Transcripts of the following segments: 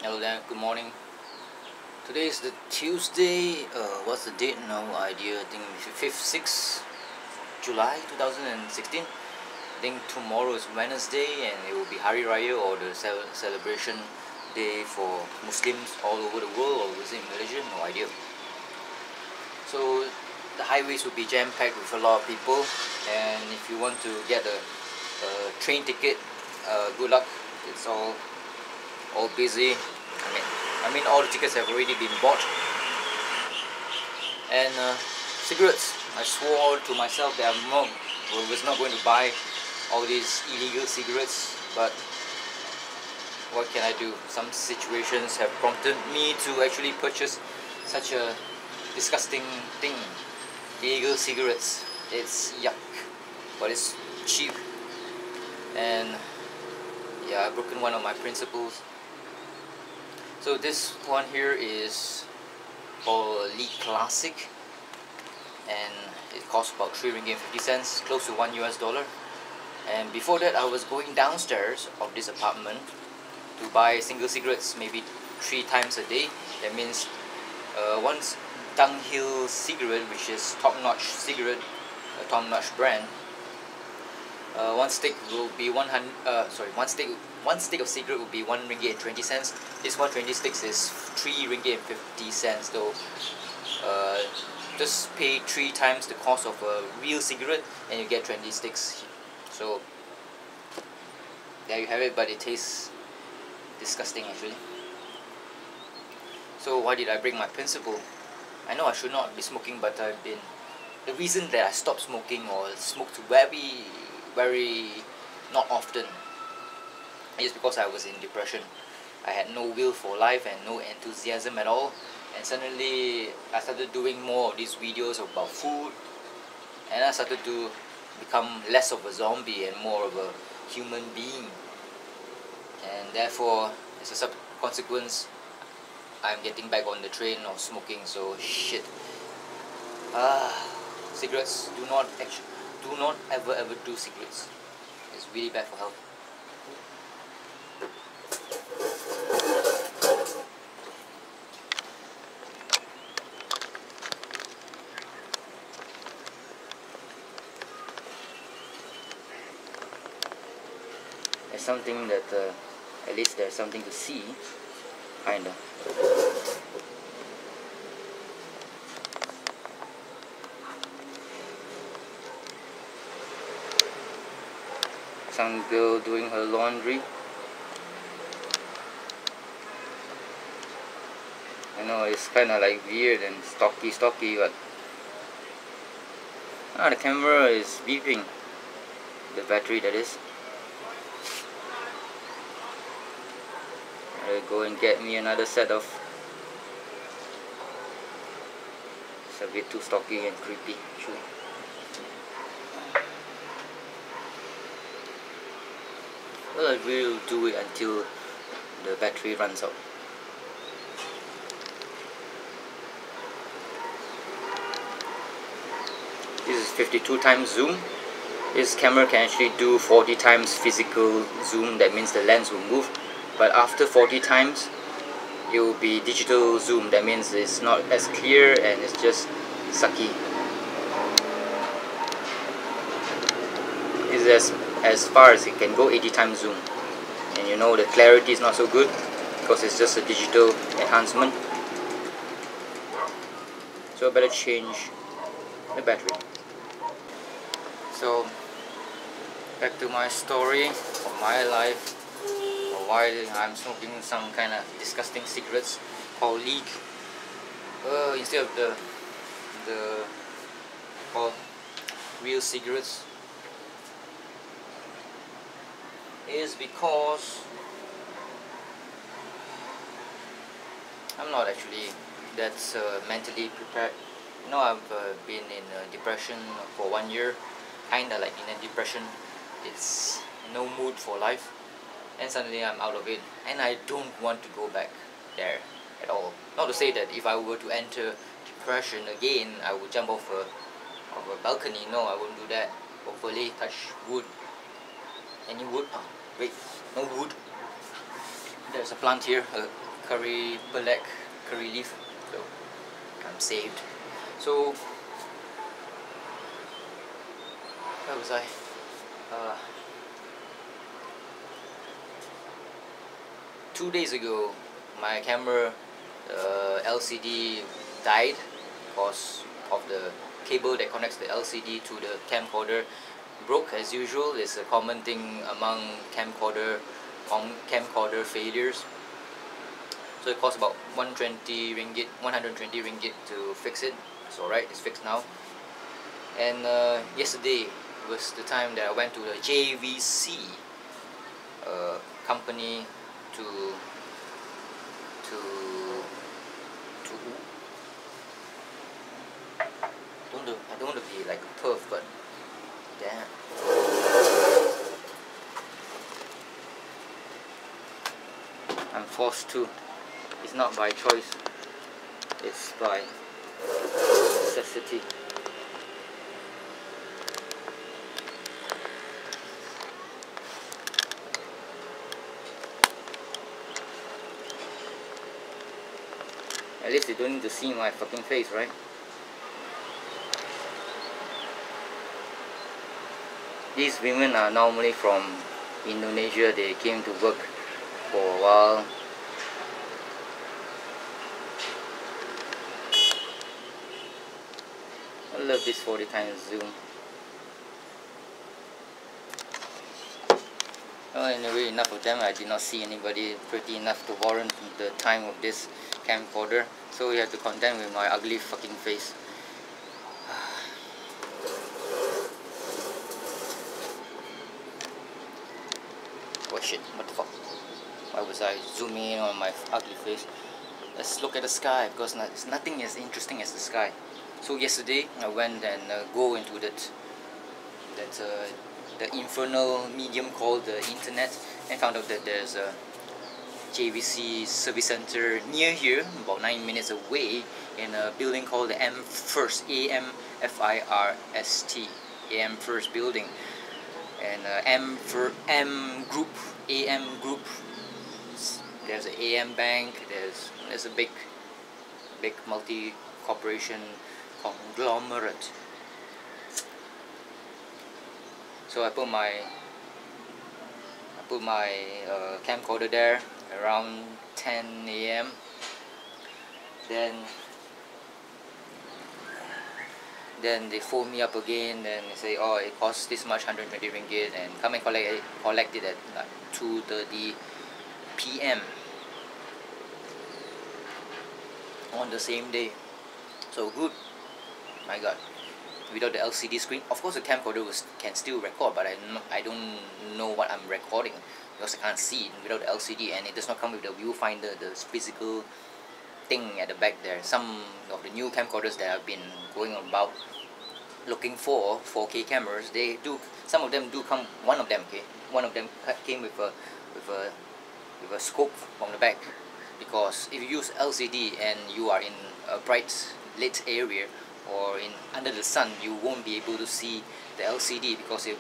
Hello there, good morning. Today is the Tuesday, what's the date? No idea, I think 5th, 6th July 2016. I think tomorrow is Wednesday and it will be Hari Raya, or the celebration day for Muslims all over the world, or was it in Malaysia? No idea. So the highways will be jam-packed with a lot of people, and if you want to get a train ticket, good luck. It's all busy. I mean all the tickets have already been bought. And cigarettes, I swore to myself that I was not going to buy all these illegal cigarettes, but what can I do? Some situations have prompted me to actually purchase such a disgusting thing. Illegal cigarettes. It's yuck, but it's cheap. And yeah, I've broken one of my principles. So this one here is called Elite Classic, and it costs about 3 ringgit and 50 cents, close to $1 US. And before that, I was going downstairs of this apartment to buy single cigarettes, maybe 3 times a day. That means one Dunghill cigarette, which is top-notch cigarette, a top-notch brand. One stick will be one stick of cigarette will be 1 ringgit and 20 cents. This 120 sticks is 3 ringgit and 50 cents. Though, just pay 3 times the cost of a real cigarette, and you get 20 sticks. So there you have it. But it tastes disgusting actually. So why did I break my principle? I know I should not be smoking, but the reason that I stopped smoking, or smoked very not often, is because I was in depression. I had no will for life and no enthusiasm at all, and suddenly I started doing more of these videos about food, and I started to become less of a zombie and more of a human being. And therefore, as a consequence, I'm getting back on the train of smoking. So shit. Cigarettes, do not ever do cigarettes. It's really bad for health. It's something that at least there's something to see, kinda. Some girl doing her laundry. I know it's kinda like weird and stocky, but the camera is beeping. The battery, that is. I'll go and get me another set of. It's a bit too stocky and creepy actually. Well, I will do it until the battery runs out. This is 52 times zoom. This camera can actually do 40 times physical zoom. That means the lens will move. But after 40 times, it will be digital zoom. That means it's not as clear and it's just sucky. This is as far as it can go, 80 times zoom. And you know the clarity is not so good because it's just a digital enhancement. So I better change the battery. So back to my story of my life, or why I'm smoking some kind of disgusting cigarettes called leak, instead of the called real cigarettes, is because I'm not actually that mentally prepared. You know, I've been in depression for 1 year, kinda like in a depression. It's no mood for life, and suddenly I'm out of it, and I don't want to go back there at all. Not to say that if I were to enter depression again, I would jump off a balcony. No, I won't do that. Hopefully, touch wood. Any wood? Oh, wait, no wood. There's a plant here, black curry leaf, so I'm saved. So where was I? 2 days ago, my camera LCD died because of the cable that connects the LCD to the camcorder broke. As usual, it's a common thing among camcorder failures. So it cost about 120 ringgit to fix it. It's alright, it's fixed now. And yesterday was the time that I went to the JVC company to I don't want to be like a perv, but damn. I'm forced to. It's not by choice, it's by necessity. At least they don't need to see my fucking face, right? These women are normally from Indonesia. They came to work for a while. I love this 40 times zoom. Well, anyway, enough of them. I did not see anybody pretty enough to warrant the time of this camcorder, so we have to contend with my ugly fucking face. Oh shit, what the fuck? Why was I zooming in on my ugly face? Let's look at the sky, because nothing as interesting as the sky. So yesterday I went and go into the infernal medium called the internet, and found out that there's a JVC service center near here, about 9 minutes away, in a building called the AM First building. And AM Group. There's an AM Bank. There's a big multi-corporation conglomerate. So I put my camcorder there around 10 AM. Then they phone me up again, and they say, oh, it costs this much, 120 ringgit, and come and collect it at like 2:30 PM on the same day. So good, my god. Without the LCD screen, of course the camcorder can still record, but I don't know what I'm recording because I can't see it without the LCD, and it does not come with the viewfinder, the physical thing at the back there. Some of the new camcorders that I've been going about looking for 4K cameras, some of them do come. One of them came with a scope from the back, because if you use LCD and you are in a bright lit area or under the sun, you won't be able to see the LCD because the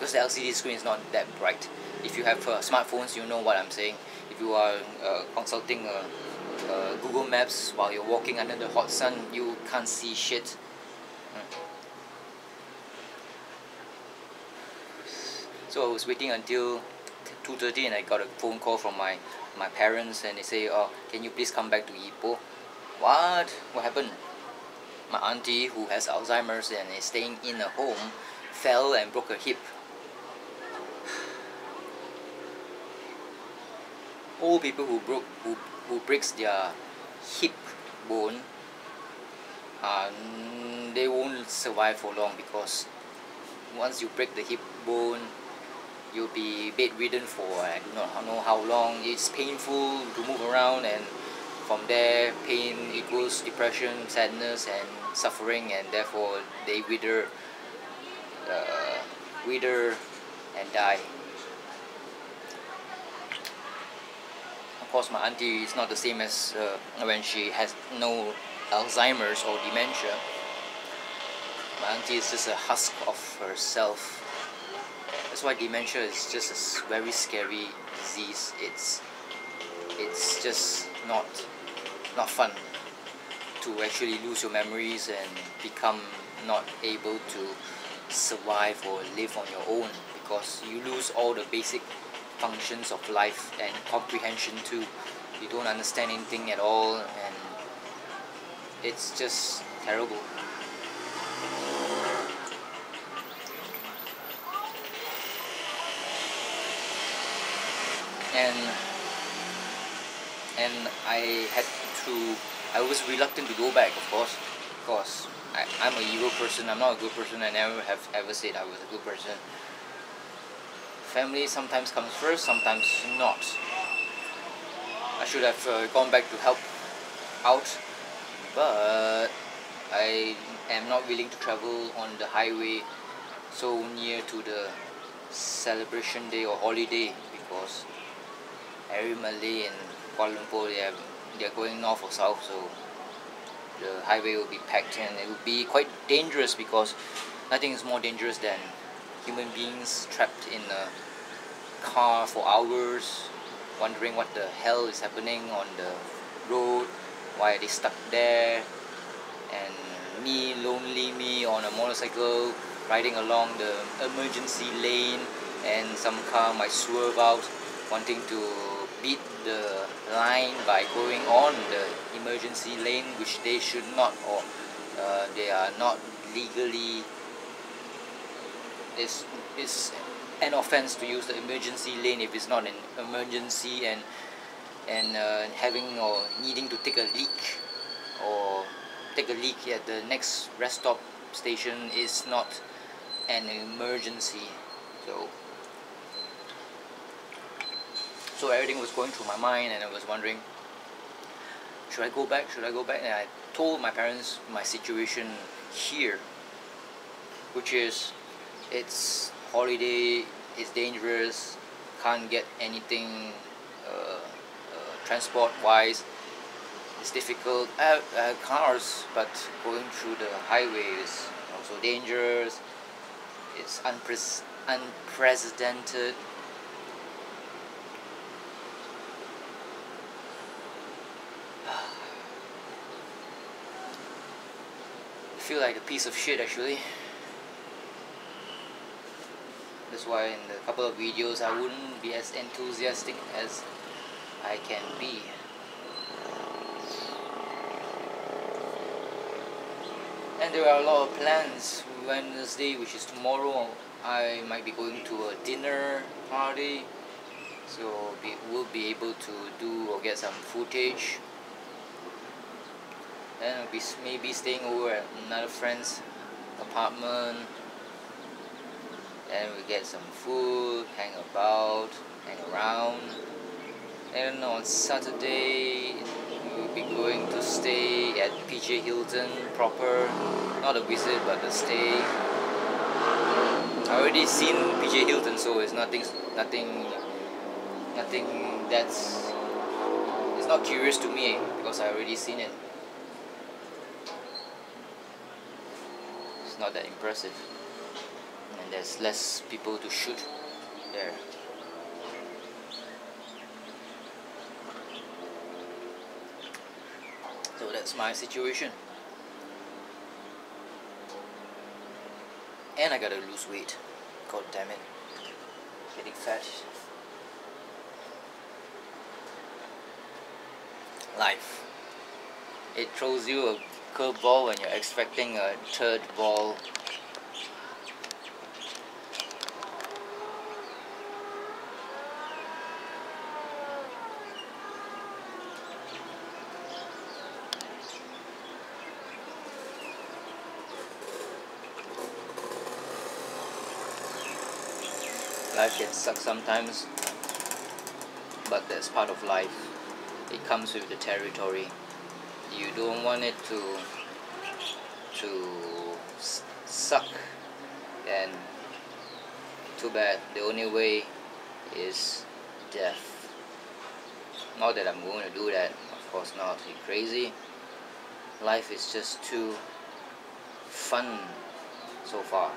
LCD screen is not that bright. If you have smartphones, you know what I'm saying. If you are consulting Google Maps while you're walking under the hot sun, you can't see shit. So I was waiting until 2:30, and I got a phone call from my parents, and they say, oh, can you please come back to Ipoh? What happened? My auntie, who has Alzheimer's and is staying in a home, fell and broke her hip. Old people who breaks their hip bone, they won't survive for long, because once you break the hip bone, you'll be bedridden for I do not know how long. It's painful to move around, and from there, pain equals depression, sadness, and suffering, and therefore they wither and die. Of course, my auntie is not the same as when she has no Alzheimer's or dementia. My auntie is just a husk of herself. That's why dementia is just a very scary disease. it's just not fun to actually lose your memories and become not able to survive or live on your own, because you lose all the basic functions of life and comprehension too. You don't understand anything at all, and it's just terrible. And I was reluctant to go back, of course, because I'm a evil person. I'm not a good person. I never have ever said I was a good person. Family sometimes comes first, sometimes not. I should have gone back to help out, but I am not willing to travel on the highway so near to the celebration day or holiday, because every Malay in Kuala Lumpur, they're going north or south, so the highway will be packed, and it will be quite dangerous, because nothing is more dangerous than human beings trapped in a car for hours, wondering what the hell is happening on the road, why are they stuck there, and lonely me on a motorcycle riding along the emergency lane, and some car might swerve out wanting to beat the line by going on the emergency lane, which they should not, or they are not legally. It's an offense to use the emergency lane if it's not an emergency, and having or needing to take a leak at the next rest stop station is not an emergency. So everything was going through my mind, and I was wondering, should I go back? And I told my parents my situation here, which is, it's holiday, it's dangerous, can't get anything transport wise, it's difficult. I have cars, but going through the highway is also dangerous. It's unprecedented. I feel like a piece of shit, actually. That's why in the couple of videos I wouldn't be as enthusiastic as I can be. And there are a lot of plans. Wednesday, which is tomorrow, I might be going to a dinner party, so we'll be able to do or get some footage. Then I'll be maybe staying over at another friend's apartment. Then we get some food, hang around. And on Saturday, we'll be going to stay at PJ Hilton proper. Not a visit, but a stay. I already seen PJ Hilton, so it's nothing that's, it's not curious to me, because I already seen it. It's not that impressive, and there's less people to shoot there. So that's my situation. And I gotta lose weight. God damn it. Getting fat. Life. It throws you a curveball when you're expecting a third ball. Life can suck sometimes, but that's part of life. It comes with the territory. You don't want it to suck, and too bad. The only way is death. Not that I'm going to do that, of course not. You're crazy. Life is just too fun so far.